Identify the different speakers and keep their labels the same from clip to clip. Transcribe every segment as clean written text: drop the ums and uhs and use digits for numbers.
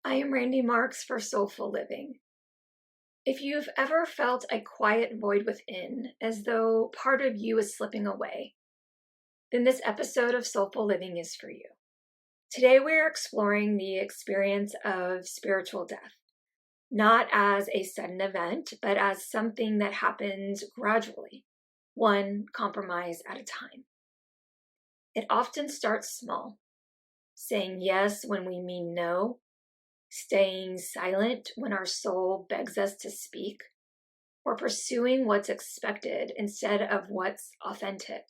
Speaker 1: I am Randy Marks for Soulful Living. If you've ever felt a quiet void within, as though part of you is slipping away, then this episode of Soulful Living is for you. Today we're exploring the experience of spiritual death, not as a sudden event, but as something that happens gradually, one compromise at a time. It often starts small, saying yes when we mean no, staying silent when our soul begs us to speak, or pursuing what's expected instead of what's authentic.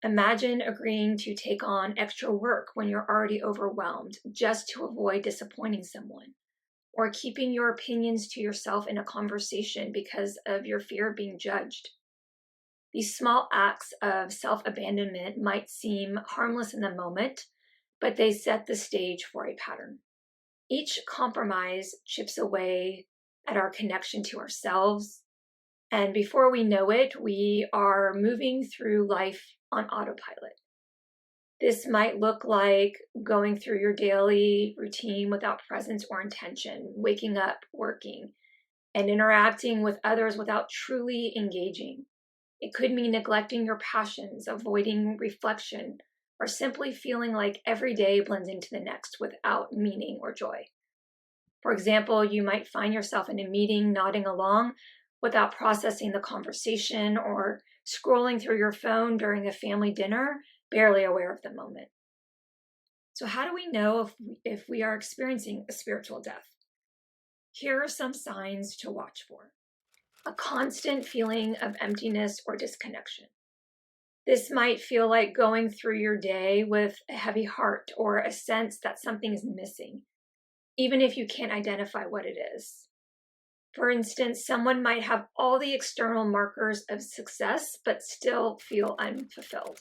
Speaker 1: Imagine agreeing to take on extra work when you're already overwhelmed just to avoid disappointing someone, or keeping your opinions to yourself in a conversation because of your fear of being judged. These small acts of self-abandonment might seem harmless in the moment, but they set the stage for a pattern. Each compromise chips away at our connection to ourselves, and before we know it, we are moving through life on autopilot. This might look like going through your daily routine without presence or intention, waking up, working, and interacting with others without truly engaging. It could mean neglecting your passions, avoiding reflection, or simply feeling like every day blends into the next without meaning or joy. For example, you might find yourself in a meeting nodding along without processing the conversation, or scrolling through your phone during a family dinner, barely aware of the moment. So how do we know if we are experiencing a spiritual death? Here are some signs to watch for. A constant feeling of emptiness or disconnection. This might feel like going through your day with a heavy heart or a sense that something is missing, even if you can't identify what it is. For instance, someone might have all the external markers of success, but still feel unfulfilled.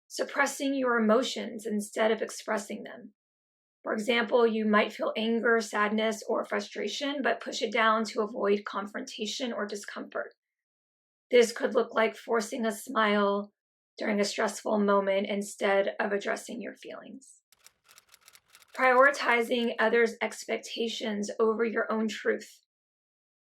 Speaker 1: Suppressing your emotions instead of expressing them. For example, you might feel anger, sadness, or frustration, but push it down to avoid confrontation or discomfort. This could look like forcing a smile during a stressful moment instead of addressing your feelings. Prioritizing others' expectations over your own truth.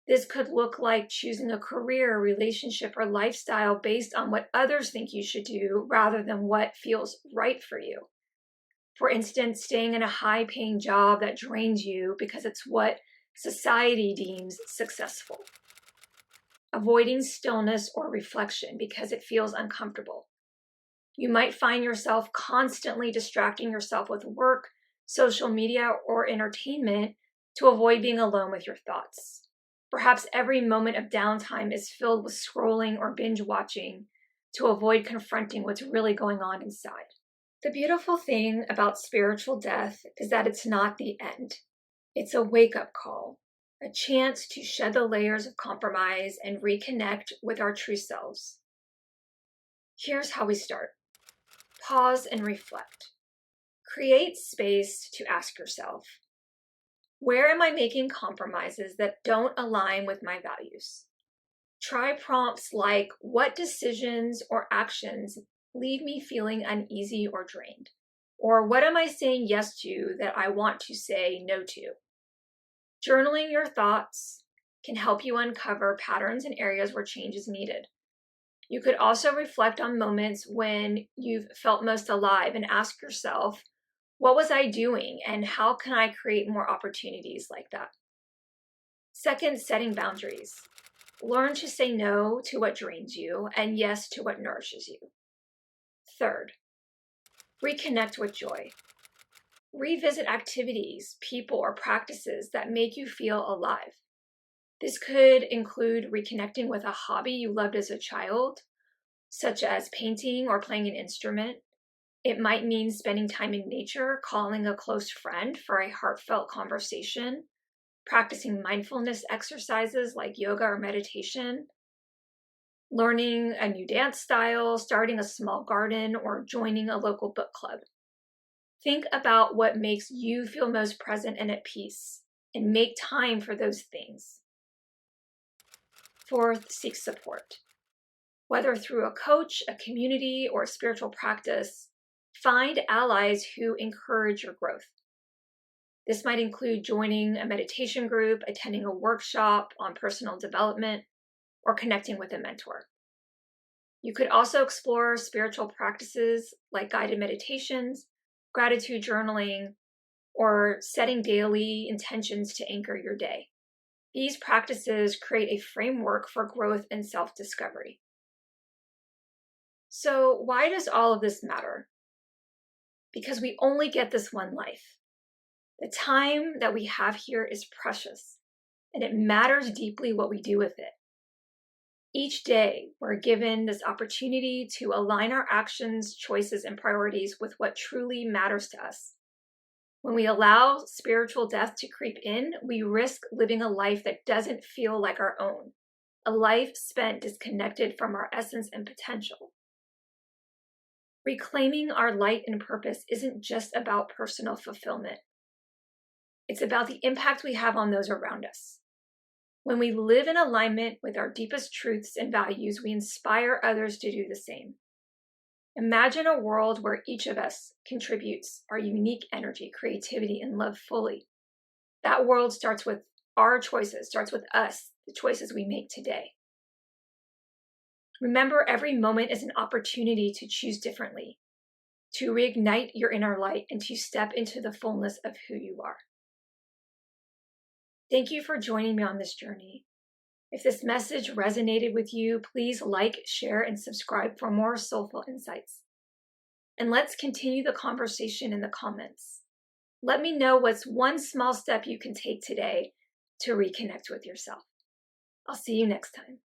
Speaker 1: This could look like choosing a career, relationship, or lifestyle based on what others think you should do rather than what feels right for you. For instance, staying in a high-paying job that drains you because it's what society deems successful. Avoiding stillness or reflection because it feels uncomfortable. You might find yourself constantly distracting yourself with work, social media, or entertainment to avoid being alone with your thoughts. Perhaps every moment of downtime is filled with scrolling or binge watching to avoid confronting what's really going on inside. The beautiful thing about spiritual death is that it's not the end. It's a wake-up call, a chance to shed the layers of compromise and reconnect with our true selves. Here's how we start. Pause and reflect. Create space to ask yourself, where am I making compromises that don't align with my values? Try prompts like, what decisions or actions leave me feeling uneasy or drained? Or what am I saying yes to that I want to say no to? Journaling your thoughts can help you uncover patterns and areas where change is needed. You could also reflect on moments when you've felt most alive and ask yourself, what was I doing and how can I create more opportunities like that? Second, setting boundaries. Learn to say no to what drains you and yes to what nourishes you. Third, reconnect with joy. Revisit activities, people, or practices that make you feel alive. This could include reconnecting with a hobby you loved as a child, such as painting or playing an instrument. It might mean spending time in nature, calling a close friend for a heartfelt conversation, practicing mindfulness exercises like yoga or meditation, learning a new dance style, starting a small garden, or joining a local book club. Think about what makes you feel most present and at peace, and make time for those things. Fourth, seek support. Whether through a coach, a community, or a spiritual practice, find allies who encourage your growth. This might include joining a meditation group, attending a workshop on personal development, or connecting with a mentor. You could also explore spiritual practices like guided meditations, gratitude journaling, or setting daily intentions to anchor your day. These practices create a framework for growth and self-discovery. So, why does all of this matter? Because we only get this one life. The time that we have here is precious, and it matters deeply what we do with it. Each day, we're given this opportunity to align our actions, choices, and priorities with what truly matters to us. When we allow spiritual death to creep in, we risk living a life that doesn't feel like our own, a life spent disconnected from our essence and potential. Reclaiming our light and purpose isn't just about personal fulfillment. It's about the impact we have on those around us. When we live in alignment with our deepest truths and values, we inspire others to do the same. Imagine a world where each of us contributes our unique energy, creativity, and love fully. That world starts with our choices, starts with us, the choices we make today. Remember, every moment is an opportunity to choose differently, to reignite your inner light, and to step into the fullness of who you are. Thank you for joining me on this journey. If this message resonated with you, please like, share, and subscribe for more soulful insights. And let's continue the conversation in the comments. Let me know what's one small step you can take today to reconnect with yourself. I'll see you next time.